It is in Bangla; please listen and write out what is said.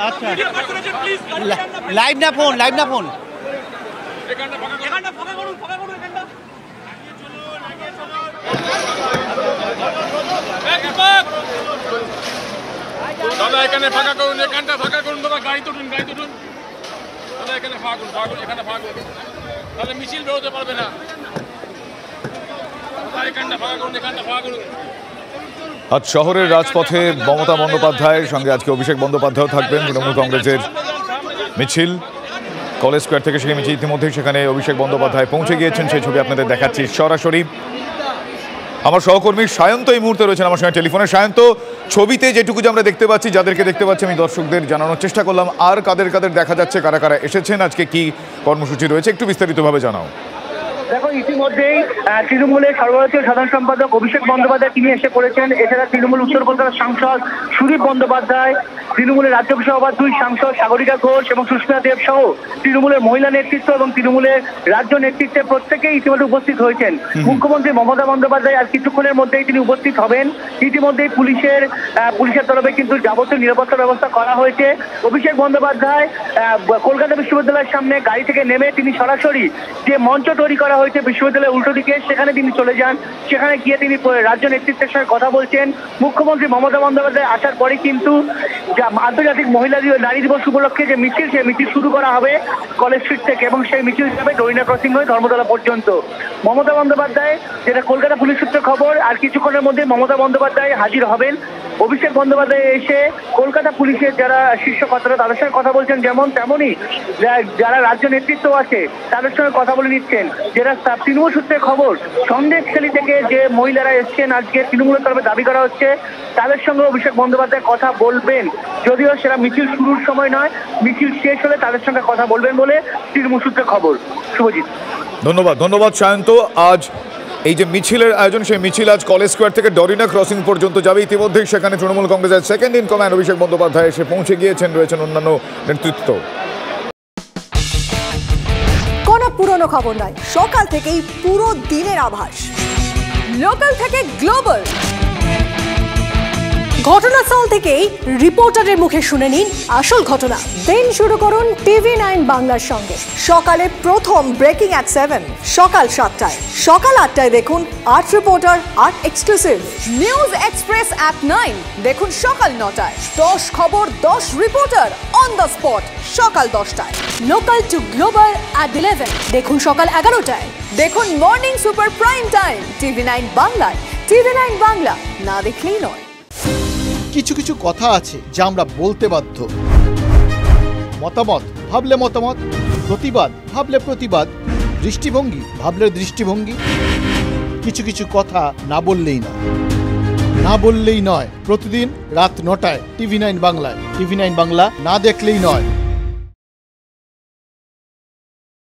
আচ্ছা, লাইভ না ফোন, লাইভ না ফোন। দাদা এখানে ফাঁকা করুন, এখানটা ফাঁকা করুন দাদা, গাড়ি তুলুন, গাড়ি তুলুন দাদা, এখানে ফাঁকা করুন, এখানে ফাঁকা করুন, তাহলে মিছিল বেরোতে পারবে না। এখানটা ফাঁকা করুন, এখানটা ফাঁকা করুন। আজ শহরের রাজপথে মমতা বন্দ্যোপাধ্যায়ের সঙ্গে আজকে অভিষেক বন্দ্যোপাধ্যায়ও থাকবেন। তৃণমূল কংগ্রেসের মিছিল কলেজ স্কোয়ার থেকে সেই মিছিল ইতিমধ্যেই সেখানে অভিষেক বন্দ্যোপাধ্যায় পৌঁছে গিয়েছেন, সেই ছবি আপনাদের দেখাচ্ছি সরাসরি। আমার সহকর্মী সায়ন্ত এই মুহূর্তে রয়েছেন আমার সঙ্গে টেলিফোনে। সায়ন্ত, ছবিতে যেটুকু যে আমরা দেখতে পাচ্ছি, যাদেরকে দেখতে পাচ্ছি, আমি দর্শকদের জানানোর চেষ্টা করলাম, আর কাদের কাদের দেখা যাচ্ছে, কারা কারা এসেছেন, আজকে কি কর্মসূচি রয়েছে, একটু বিস্তারিতভাবে জানাও। দেখো, ইতিমধ্যেই তৃণমূলের সর্বভারতীয় সাধারণ সম্পাদক অভিষেক বন্দ্যোপাধ্যায় তিনি এসে পড়েছেন। এছাড়া তৃণমূল উত্তর কলকাতার সাংসদ সুদীপ বন্দ্যোপাধ্যায়, তৃণমূলের রাজ্যসভার 2 সাংসদ সাগরিকা ঘোষ এবং সুস্মিতা দেব সহ তৃণমূলের মহিলা নেতৃত্ব এবং তৃণমূলের রাজ্য নেতৃত্বে প্রত্যেকেই ইতিমধ্যে উপস্থিত হয়েছেন। মুখ্যমন্ত্রী মমতা বন্দ্যোপাধ্যায় আর কিছুক্ষণের মধ্যেই তিনি উপস্থিত হবেন। ইতিমধ্যেই পুলিশের তরফে কিন্তু যাবতীয় নিরাপত্তা ব্যবস্থা করা হয়েছে। অভিষেক বন্দ্যোপাধ্যায় কলকাতা বিশ্ববিদ্যালয়ের সামনে গাড়ি থেকে নেমে তিনি সরাসরি যে মঞ্চ তৈরি করা হয়েছে বিশ্ববিদ্যালয়ের উল্টো দিকে, সেখানে তিনি চলে যান। সেখানে গিয়ে তিনি রাজ্য নেতৃত্বের সঙ্গে কথা বলছেন। মুখ্যমন্ত্রী মমতা বন্দ্যোপাধ্যায় আসার পরে কিন্তু আন্তর্জাতিক মহিলা নারী দিবস উপলক্ষে যে মিছিল, সেই মিছিল শুরু করা হবে কলেজ স্ট্রিট থেকে এবং সেই মিছিল যাবে ডরিনা ক্রসিং হয়ে ধর্মতলা পর্যন্ত। মমতা বন্দ্যোপাধ্যায়, যেটা কলকাতা পুলিশ সূত্রে খবর, আর কিছুক্ষণের মধ্যে মমতা বন্দ্যোপাধ্যায় হাজির হবেন। অভিষেক বন্দ্যোপাধ্যায় এসে কলকাতা পুলিশের যারা শীর্ষ কর্তারা তাদের সঙ্গে কথা বলছেন, যেমন তেমনই যারা রাজ্য নেতৃত্ব আছে তাদের সঙ্গে কথা বলে নিচ্ছেন। যেটা তৃণমূল সূত্রে খবর, সন্দেশখালী থেকে যে মহিলারা এসছেন আজকে তৃণমূলের তরফে দাবি করা হচ্ছে, তাদের সঙ্গে অভিষেক বন্দ্যোপাধ্যায় কথা বলবেন। যদিও সেটা মিছিল শুরুর সময় নয়, মিছিল শেষ হলে তাদের সঙ্গে কথা বলবেন বলে তৃণমূল সূত্রে খবর। শুভজিৎ, ধন্যবাদ সায়ন্ত। আজ এই যে মিছিলের আয়োজন, সেই মিছিল আজ কলেজ স্কোয়ার থেকে ডরিনা ক্রসিং পর্যন্ত যাবে। ইতিমধ্যেই সেখানে তৃণমূল কংগ্রেসের second in command Abhishek Bandyopadhyay এসে পৌঁছে গিয়েছেন, রয়েছেন অন্যান্য নেতৃত্ব। কোনো পুরনো খবর নয়, সকাল থেকেই পুরো দিনের আভাস, লোকাল থেকে গ্লোবাল, ঘটনাস্থল থেকেই রিপোর্টারের মুখে শুনে নিন আসল ঘটনা। দিন শুরু করুন TV9 বাংলার সঙ্গে। সকালে প্রথম ব্রেকিং অ্যাট 7, সকাল 7টায়, সকাল 8টায় দেখুন 8 reporter 8 exclusive. News express at 9 দেখুন সকাল 9টায়, 10 খবর 10 রিপোর্টার অন দ্য স্পট সকাল 10টায়। লোকাল টু গ্লোবাল অ্যাট 11 দেখুন সকাল 11টায়। দেখুন morning super prime time TV9 বাংলায়। TV9 বাংলা, না দেখলেই নয়। কিছু কিছু কথা আছে যা আমরা বলতে বাধ্য। মতামত ভাবলে মতামত, প্রতিবাদ ভাবলে প্রতিবাদ, দৃষ্টিভঙ্গি ভাবলে দৃষ্টিভঙ্গি। কিছু কিছু কথা না বললেই নয়, না বললেই নয়। প্রতিদিন রাত 9টায় TV9 বাংলায়। TV9 বাংলা, না দেখলেই নয়।